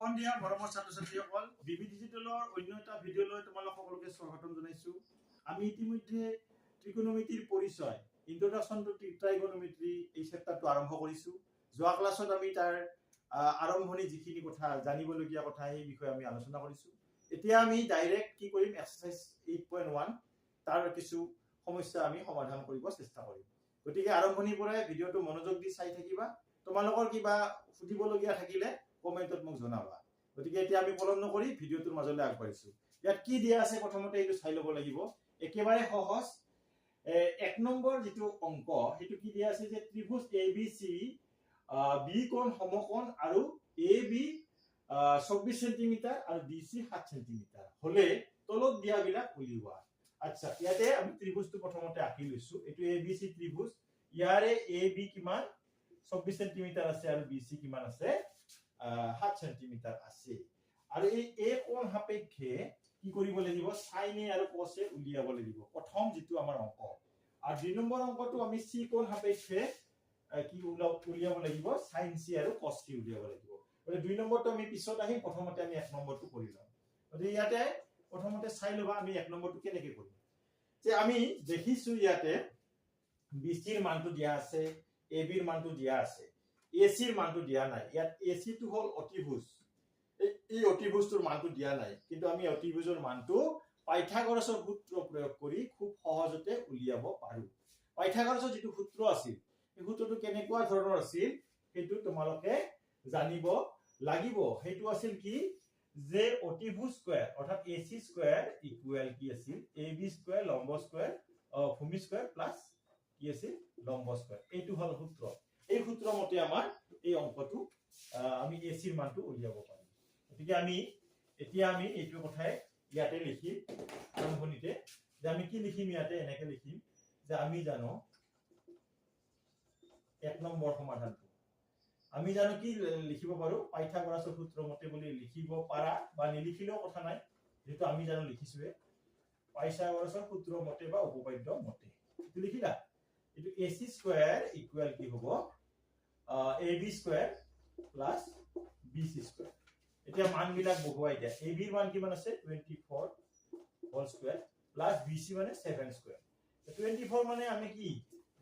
সন্ধিয়া মৰমৰ ছাত্ৰ-ছাত্ৰীসকল বিবি ডিজিটেলৰ অন্য এটা ভিডিঅ'লৈ তোমালোক সকলোকে স্বাগতম জনাইছো। আমি ইতিমধ্যে ত্ৰিকোণমিতিৰ পৰিচয় ইন্ট্ৰডাকশ্যন টু ট্ৰাইগোনোমেট্ৰি এই চেপ্টাৰটো আৰম্ভ কৰিছো। যোৱা ক্লাছত আমি তাৰ আৰম্ভণি যিখিনি কথা জানিবলগীয়া কথা এই বিষয়ে আমি আলোচনা কৰিছো। এতিয়া আমি ডাইৰেক্ট কি কৰিম এক্সাৰসাইজ 8.1 তাৰ কিছু সমস্যা আমি সমাধান কৰিব চেষ্টা কৰিম। গতিকে আৰম্ভণিৰ পৰাই ভিডিঅ'টো মনোযোগ দি চাই থাকিবা। তোমালোকৰ কিবা সুধিবলগীয়া থাকিলে কমেন্টত মোক জনাবা। গতিকে এতিয়া আমি পলম নকৰি ভিডিঅ'টোৰ মাজলৈ আগবাঢ়িছো। ইয়াত কি দিয়া আছে প্ৰথমতে এইটো চাই ল'ব লাগিব। একেবাৰে সহজ 1 নম্বৰ যেটো অংক হেতু কি দিয়া আছে যে ত্ৰিভুজ ABC বি কোণ সমকোণ আৰু AB 24 সেন্টিমিটাৰ আৰু BC 7 সেন্টিমিটাৰ হলে তলত দিয়া বিলাক উলিওৱা। আচ্ছা ইয়াতে আমি ত্ৰিভুজটো প্ৰথমতে আঁকি লৈছো। এটো ABC ত্ৰিভুজ। ইয়াৰে AB কিমান 24 সেন্টিমিটাৰ আছে আৰু BC কিমান আছে 7 সেন্টিমিটাৰ আছে। আৰু এই A কোণ সাপেক্ষে কি কৰিব লাগিব sin A আৰু cos A উলিয়াব লাগিব। প্ৰথম যেটো আমাৰ অংক। আৰু 2 নম্বৰ অংকটো আমি C কোণ সাপেক্ষে কি উলিয়াব লাগিব sin C আৰু cos C উলিয়াব লাগিব। মানে 2 নম্বৰটো আমি পিছত আহি প্ৰথমতে আমি 1 নম্বৰটো কৰি লম। গতিকে ইয়াতে প্ৰথমতে চাই লবা আমি 1 নম্বৰটো কেনেকৈ কৰিম। যে আমি দেখিছো ইয়াতে BC ৰ মানটো দিয়া আছে, AB ৰ মানটো দিয়া আছে, AC ৰ মানটো দিয়া নাই। ইয়াত AC টো হল অতিভুজ। এই অতিভুজটোৰ মানটো দিয়া নাই, কিন্তু আমি অতিভুজৰ মানটো পাইথাগোৰাছৰ সূত্ৰ প্ৰয়োগ কৰি খুব সহজতে উলিয়াব পাৰো। পাইথাগোৰাছৰ যেটো সূত্ৰ আছিল এই সূত্ৰটো কেনেকুৱা ধৰণৰ আছিল সেইটো তোমালোকে জানিব লাগিব। সেইটো আছিল কি যে অতিভুজ স্কয়াৰ অৰ্থাৎ AC স্কয়াৰ ইকুৱেল কি আছিল AB স্কয়াৰ লম্ব স্কয়াৰ ভূমি স্কয়াৰ প্লাস কি আছিল লম্ব স্কয়াৰ। এইটো হল সূত্ৰ। এই সূত্ৰ মতে আমাৰ এই অংকটো আমি AC ৰ মানটো উলিয়াব পাৰো। গতিকে আমি এতিয়া আমি এইটো কথাই ইয়াতে লিখিম আৰম্ভণিতে যে আমি কি লিখিম ইয়াতে এনেকৈ লিখিম যে আমি জানো 1 নম্বৰ সমাধানটো আমি জানো কি লিখিব পাৰো পাইথাগোৰাছৰ সূত্ৰ মতে বুলি লিখিব পাৰা বা নিলিখিলেও কথা নাই, যেটো আমি জানো লিখিছোৱে পাইথাগোৰাছৰ সূত্ৰ মতে বা উপপাদ্য মতে। এটো লিখিলা। এটো AC স্কয়াৰ ইকুৱেল কি হ'ব AB square plus BC square. এতিয়া মান বিলাক বহুৱাই দিয়া। AB ৰ মান কিমান আছে 24 হোল স্কয়াৰ প্লাস BC মানে 7 স্কয়াৰ। 24 মানে আমি কি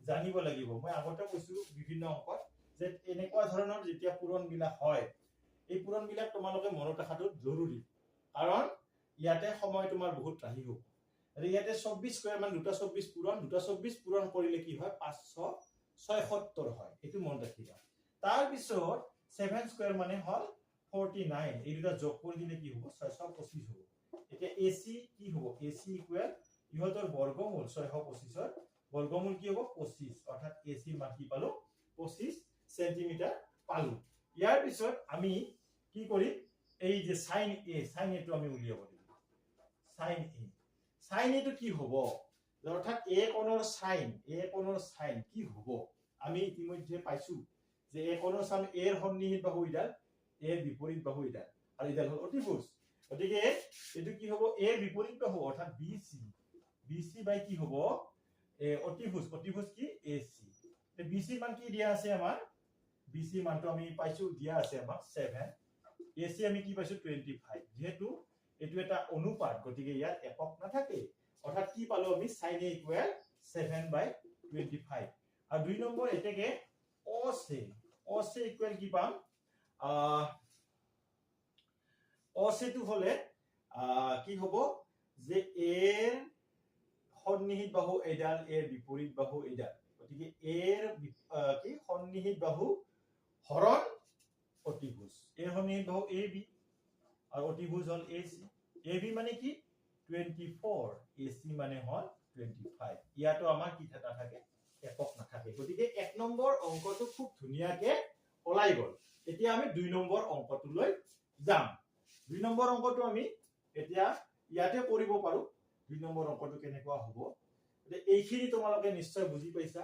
জানিব লাগিব। মই আগতে কৈছো বিভিন্ন অংকত যে এনেকুৱা ধৰণৰ যেতিয়া পূৰণ বিলাক হয় এই পূৰণ বিলাক তোমালোকে মনত ৰাখাটো জৰুৰী, কাৰণ ইয়াতে সময় তোমাৰ বহুত ৰাহি হ'ব। আৰু ইয়াতে 24 স্কয়াৰ মানে দুটা 24 পূৰণ কৰিলে কি হয় 576 হয়। এটো মনত ৰাখিবা। তাৰ পিছত 7 স্কয়াৰ মানে হল 49। এই দুটা যোগ কৰি দিলে কি হ'ব 625 হ'ব। এতিয়া AC কি হ'ব AC ইকুৱেল ইহতৰ বৰ্গমূল 625 ৰ বৰ্গমূল কি হ'ব 25 অৰ্থাৎ AC ৰ মান কি পালো 25 সেন্টিমিটাৰ পালো। ইয়াৰ পিছত আমি কি কৰিম এই যে sin A টো আমি উলিয়াব লাগিব। sin A টো কি হ'ব অৰ্থাৎ A কোণৰ sin কি হ'ব আমি ইতিমধ্যে পাইছো যে A কোণৰ sin A ৰ সন্নিহিত বাহু ইডাল A ৰ বিপৰীত বাহু ইডাল আৰু ইডাল হল অতিভুজ। গতিকে এটো কি হ'ব A ৰ বিপৰীত বাহু অৰ্থাৎ BC বাই কি হ'ব অতিভুজ কি AC। BC মান কি দিয়া আছে আমাৰ BC মানটো আমি পাইছো দিয়া আছে আমাক 7, AC আমি কি পাইছো 25। যেহেতু এটো এটা অনুপাত গতিকে ইয়াত একক নাথাকে অৰ্থাৎ কি পালো আমি sin A ইকুৱেল 7/25। আৰু 2 নম্বৰ এতেকে OC ইকুৱেল কি পাম OC টো হলে কি হ'ব যে A ৰ সন্নিহিত বাহু এডাল A ৰ বিপৰীত বাহু এডাল। গতিকে A ৰ কি সন্নিহিত বাহু হৰণ অতিভুজ। A ৰ সন্নিহিত বাহু AB আৰু অতিভুজ হল AC। AB মানে কি 24, AC মানে হল 25। ইয়াতো আমাৰ কি থাকে একক নাথাকে। গতিকে 1 নম্বৰ অংকটো খুব ধুনিয়াকে ওলাই গল। এতিয়া আমি 2 নম্বৰ অংকটোলৈ যাম। 2 নম্বৰ অংকটো আমি এতিয়া ইয়াতে কৰিব পাৰো। 2 নম্বৰ অংকটো কেনেকুৱা হ'ব এইখিনি তোমালোকে নিশ্চয় বুজি পাইছা।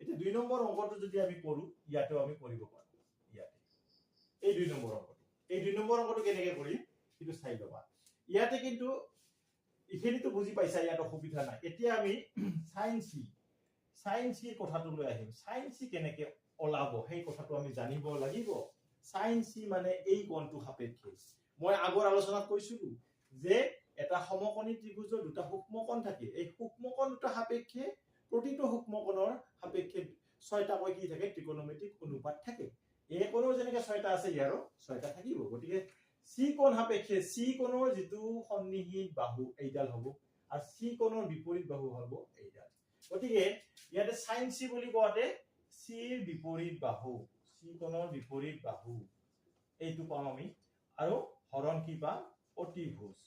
এতিয়া 2 নম্বৰ অংকটো যদি আমি কৰো ইয়াতেও আমি কৰিব পাৰো। ইয়াতে এই 2 নম্বৰ অংকটো কেনেকৈ কৰিম সেইটো চাই লবা। ইয়াতে কিন্তু ইখিনিটো বুজি পাইছা, ইয়াত অসুবিধা নাই। এতিয়া আমি sin C কথাটো লৈ আহিম। sin C কেনেকৈ ওলাব সেই কথাটো আমি জানিব লাগিব। sin c মানে এই কোণটো সাপেক্ষে মই আগৰ আলোচনাত কৈছিলো যে এটা সমকোণী ত্ৰিভুজৰ দুটা সূক্ষ্মকোণ থাকে এই সূক্ষ্মকোণ দুটা সাপেক্ষে প্ৰতিটো সূক্ষ্মকোণৰ সাপেক্ষে ছয়টাকৈ কি থাকে ত্ৰিকোণমিতিক অনুপাত থাকে এই কোণৰ যেনেকৈ ছয়টা আছে ইয়াৰো ছয়টা থাকিব গতিকে c কোণ সাপেক্ষে c কোণৰ যেটো সন্নিহিত বাহু এইডাল হ'ব আৰু c কোণৰ বিপৰীত বাহু হ'ব এইডাল গতিকে ইয়াতে sin c বুলি কোৱাতে c ৰ বিপৰীত বাহু c কোণৰ বিপৰীত বাহু এইটো পাম আমি আৰু হৰণ কি পাম অতিভুজ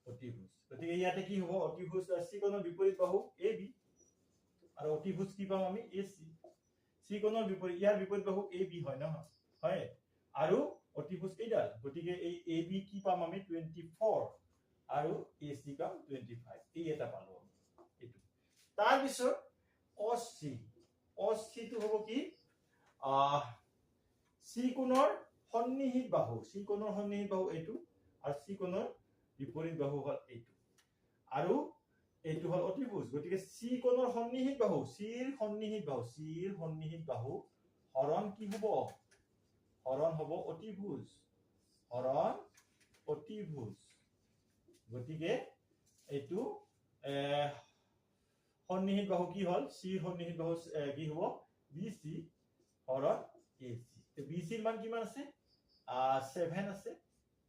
গতিকে ইয়াতে কি হ'ব অতিভুজ c কোণৰ বিপৰীত বাহু ab আৰু অতিভুজ কি পাম আমি ac c কোণৰ বিপৰীত ইয়াৰ বিপৰীত বাহু ab হয় নহয় হয় আৰু অতিভুজ এইডাল গতিকে এই ab কি পাম আমি 24 আৰু ac পাম 25 এই এটা পালো আমি এইটো তাৰ পিছত cos c টো হ'ব কি c কোণৰ সন্নিহিত বাহু এইটো আৰু c কোণৰ বিপৰীত বাহু হ'ল এইটো আৰু এইটো হ'ল অতিভুজ গতিকে c কোণৰ সন্নিহিত বাহু c ৰ সন্নিহিত বাহু হৰণ কি হ'ব হৰণ হ'ব অতিভুজ গতিকে এইটো সন্নিহিত বাহু কি হ'ল c ৰ সন্নিহিত বাহু কি হ'ব bc হৰণ ac bc ৰ মান কিমান আছে 7 আছে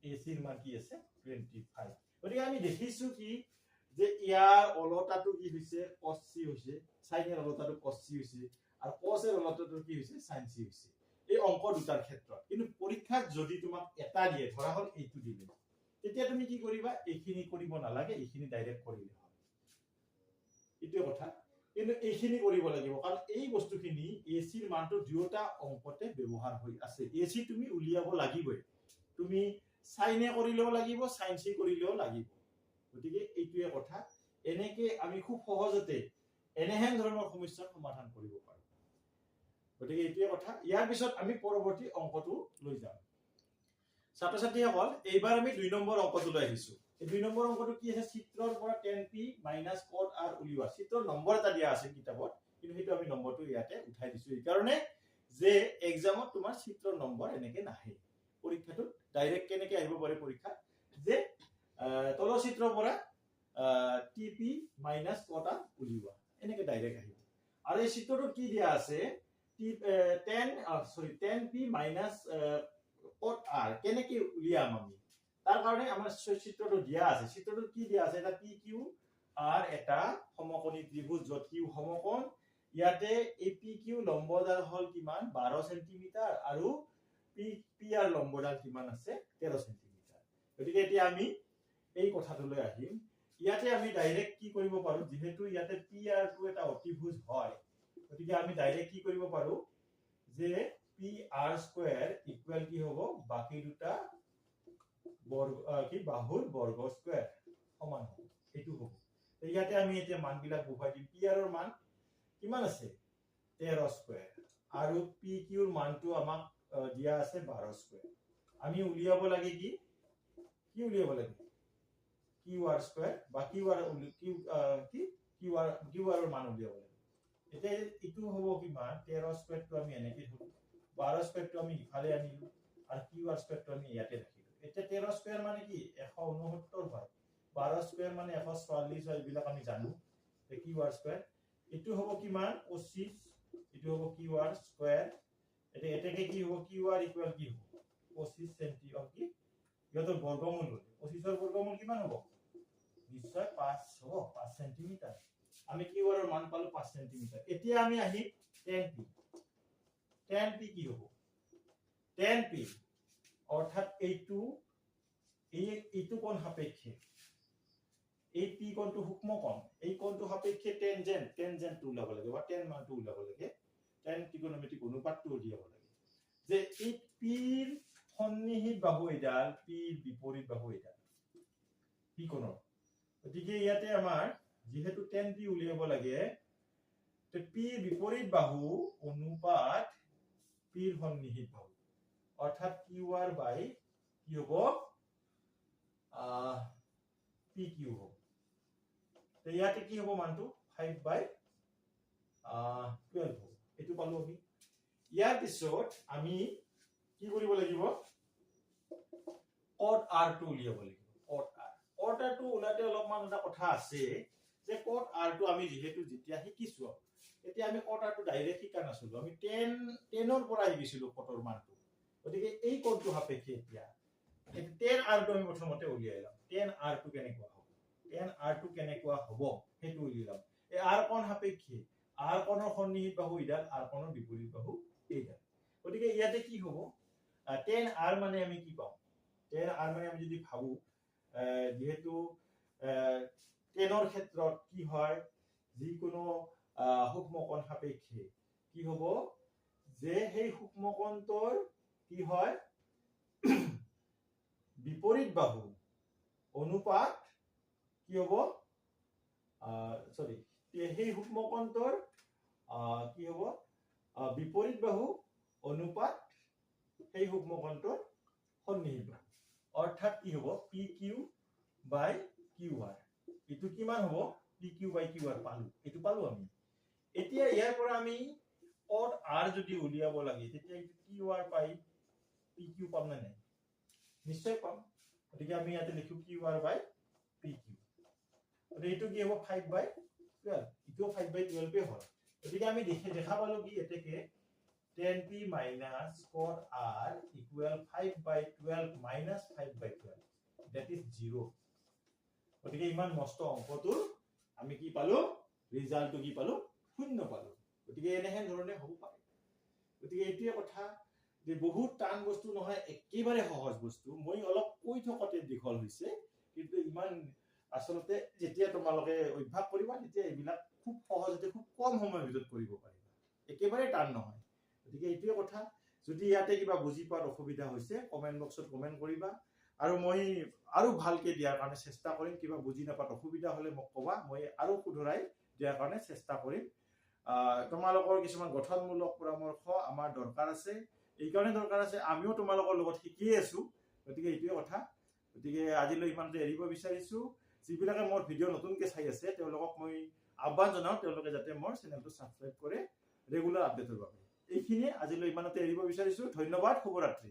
ac ৰ মান কি আছে 25 গতিকে আমি দেখিছো কি যে ইয়াৰ অলতাটো কি হৈছে cos c হৈছে sin এৰ অলতাটো cos c হৈছে আৰু cos এৰ অলতাটো কি হৈছে sin c হৈছে এই অংক দুটাৰ ক্ষেত্ৰত কিন্তু পৰীক্ষাত যদি তোমাক এটা দিয়ে ধৰা হল এইটো দিলে তেতিয়া তুমি কি কৰিবা এইখিনি কৰিব নালাগে এইখিনি ডাইৰেক্ট কৰিলে হয় এইটো কথা কিন্তু এইখিনি কৰিব লাগিব কাৰণ এই বস্তুখিনি ac ৰ মানটো দুয়োটা অংকতে ব্যৱহাৰ হৈ আছে ac তুমি উলিয়াব লাগিবই তুমি sin এ কৰিলেও লাগিব sin c কৰিলেও লাগিব গতিকে এইটোৱে কথা এনেকে আমি খুব সহজতে এনেহেন ধৰণৰ সমস্যাৰ সমাধান কৰিব পাৰো গতিকে এইটোৱে কথা ইয়াৰ পিছত আমি পৰৱৰ্তী অংকটো লৈ যাম ছাত্ৰ ছাত্ৰীসকল এইবাৰ আমি 2 নম্বৰ অংকটো লৈ আহিছো এই 2 নম্বৰ অংকটো কি আছে চিত্ৰৰ পৰা tan p - cot r উলিওৱা চিত্ৰৰ নম্বৰ এটা দিয়া আছে কিতাপত কিন্তু হেতু আমি নম্বৰটো ইয়াতে উঠাই দিছো এই কাৰণে যে এক্সামত তোমাৰ চিত্ৰৰ নম্বৰ এনেকে নাহে পৰীক্ষাটো ডাইৰেক্ট কেনেকে আহিব পাৰে পৰীক্ষা যে তলৰ চিত্ৰৰ পৰা tp - cot r উলিওৱা এনেকে ডাইৰেক্ট আহিব আৰু এই চিত্ৰটোত কি দিয়া আছে tan p - cot r কেনেকে উলিয়াম আমি তাৰ কাৰণে আমাৰ চিত্ৰটো দিয়া আছে চিত্ৰটো কি দিয়া আছে এটা pq r এটা সমকোণী ত্ৰিভুজ যত q সমকোণ ইয়াতে এই pq লম্বডাল হল কিমান 12 সেমি আৰু pr লম্বডাল কিমান আছে 13 সেমি গতিকে এতিয়া আমি এই কথাটো লৈ আহিম ইয়াতে আমি ডাইৰেক্ট কি কৰিব পাৰো যেহেতু ইয়াতে pr টো এটা অতিভুজ হয় গতিকে আমি ডাইৰেক্ট কি কৰিব পাৰো যে pr² ইকুৱেল কি হ'ব বাকি দুটা বৰ্গ কি বাহুৰ বৰ্গ স্কয়াৰ সমান হ'ব এটো হ'ব ইয়াতে আমি এতিয়া মানবিলাক বহুৱাই দিম pr ৰ মান কিমান আছে 13² আৰু pq ৰ মানটো আমাক দিয়া আছে 12² আমি উলিয়াব লাগে কি উলিয়াব লাগে qr² বা qr ৰ মান উলিয়াব লাগে এতিয়া ইটো হ'ব কিমান 13² টো আমি এনেকৈ ধৰো 12² টো আমি ইফালে আনিলো আৰু qr² টো আমি ইয়াতে ৰাখিলো এতিয়া 13² মানে কি 169 হয় 12² মানে 144 হয় এইবিলাক আমি জানো qr² ইটো হ'ব কিমান 25 ইটো হ'ব qr² এটাকে কি হ'ব qr ইকুৱেল কি হ'ব 25 সেমি কি ইয়াৰ বৰ্গমূল হ'ল 25 ৰ বৰ্গমূল কিমান হ'ব নিশ্চয় 5 হ'ব 5 সেমি আমি qr ৰ মান পালো 5 সেমি এতিয়া আমি আহিম tan p কি হ'ব tan p অৰ্থাৎ এইটো কোণ সাপেক্ষে এই p কোণটো সূক্ষ্ম কোণ এই কোণটো সাপেক্ষে টেনজেন্ট উলাব লাগে বা tan মানটো উলাব লাগে tan ত্ৰিকোণমিতিক অনুপাতটো উলিয়াব লাগে যে এই p ৰ সন্নিহিত বাহু এডাল p ৰ বিপৰীত বাহু এডাল p কোণৰ গতিকে ইয়াতে আমাৰ যেহেতু tan p উলিয়াব লাগে তে p বিপৰীত বাহু অনুপাত p ৰ সন্নিহিত বাহু অৰ্থাৎ qr বাই কি হ'ব pq হ'ব তে ইয়াতে কি হ'ব মানটো 5/12 হ'ব এটো পালো আমি ইয়াৰ পিছত আমি কি কৰিব লাগিব cot r টো উলিয়াব লাগিব cot r টো উলাতে অলপমান এটা কথা আছে যে cot r টো আমি যেহেতু যেতিয়া শিকিছো এতিয়া আমি cot r টো ডাইৰেক্ট শিকা নাছিলো আমি 10 ৰ পৰা শিকিছিলো cot ৰ মানটো গতিকে এই কোডটো সাপেক্ষে এতিয়া 10 r টো আমি প্ৰথমতে উলিয়াইলাম 10 r টো কেনেকুৱা হ'ব 10 r টো কেনেকুৱা হ'ব হেতু উলিয়াম এই r কোণ সাপেক্ষে r কোণৰ সন্নিহিত বাহু ইডাল r কোণৰ বিপৰীত বাহু এইডাল গতিকে ইয়াতে কি হ'ব 10 r মানে আমি কি পাম 10 r মানে আমি যদি ভাবো যেহেতু 10 ৰ ক্ষেত্ৰত কি হয় যিকোনো সূক্ষ্মকোণ সাপেক্ষে কি হ'ব যে সেই সূক্ষ্মকোণটোৰ কি হয় বিপৰীত বাহু অনুপাত কি হ'ব সৰি সেই সূক্ষ্মকোণটোৰ কি হ'ব বিপৰীত বাহু অনুপাত সেই সূক্ষ্মকোণটোৰ সন্নিহিত বাহু অৰ্থাৎ কি হ'ব PQ বাই QR এটো কিমান হ'ব PQ বাই QR পালো এটো পালো আমি এতিয়া ইয়াৰ পৰা আমি cot r যদি উলিয়াব লাগে তেতিয়া এটো QR পাই PQ পাম না নাই নিশ্চয় পাম গতিকে আমি ইয়াতে লিখো QR বাই PQ এটো কি হ'ব 5 বাই 12 ইটো 5 বাই 12 এ হয় গতিকে আমি দেখা পালো কি এতেকে 10p minus cot r equal 5 by 12 minus 5 by 12 that is 0 গতিকে ইমান মস্ত অংকটোৰ আমি কি পালো ৰিজাল্টটো কি পালো শূন্য পালো গতিকে এনেহেন ধৰণে হ'ব পাৰে গতিকে এইটোৱে কথা যে বহুত টান বস্তু নহয় একেবাৰে সহজ বস্তু মই অলপ কৈ থকতে দীঘল হৈছে কিন্তু ইমান আসলতে যেতিয়া তোমালোকে অভ্যাস কৰিবা তেতিয়া এইবিলাক খুব সহজতে খুব কম সময়ৰ ভিতৰত কৰিব পাৰিবা একেবাৰে টান নহয় গতিকে এইটোৱে কথা যদি ইয়াতে কিবা বুজি পোৱাৰ অসুবিধা হৈছে কমেন্ট বক্সত কমেন্ট কৰিবা আৰু মই আৰু ভালকে দিয়াৰ কাৰণে চেষ্টা কৰিম কিবা বুজি নাপাত অসুবিধা হলে মোক কবা মই আৰু শুধৰাই দিয়াৰ কাৰণে চেষ্টা কৰিম তোমালোকৰ কিছুমান গঠনমূলক পৰামৰ্শ আমাৰ দৰকাৰ আছে এই কাৰণে দৰকাৰ আছে আমিও তোমালোকৰ লগত শিকি আছো গতিকে এইটোৱে কথা গতিকে আজিলৈ ইমানতে এৰিব বিচাৰিছো যিবিলাকে মোৰ ভিডিও নতুনকৈ চাই আছে তেওঁলোকক মই আহ্বান জনাও তেওঁলোকে যাতে মোৰ চেনেলটো সাবস্ক্ৰাইব কৰে ৰেগুলাৰ আপডেটৰ বাবে এইখিনি আজিলৈ ইমানতে এৰিব বিচাৰিছো ধন্যবাদ শুভৰাত্ৰি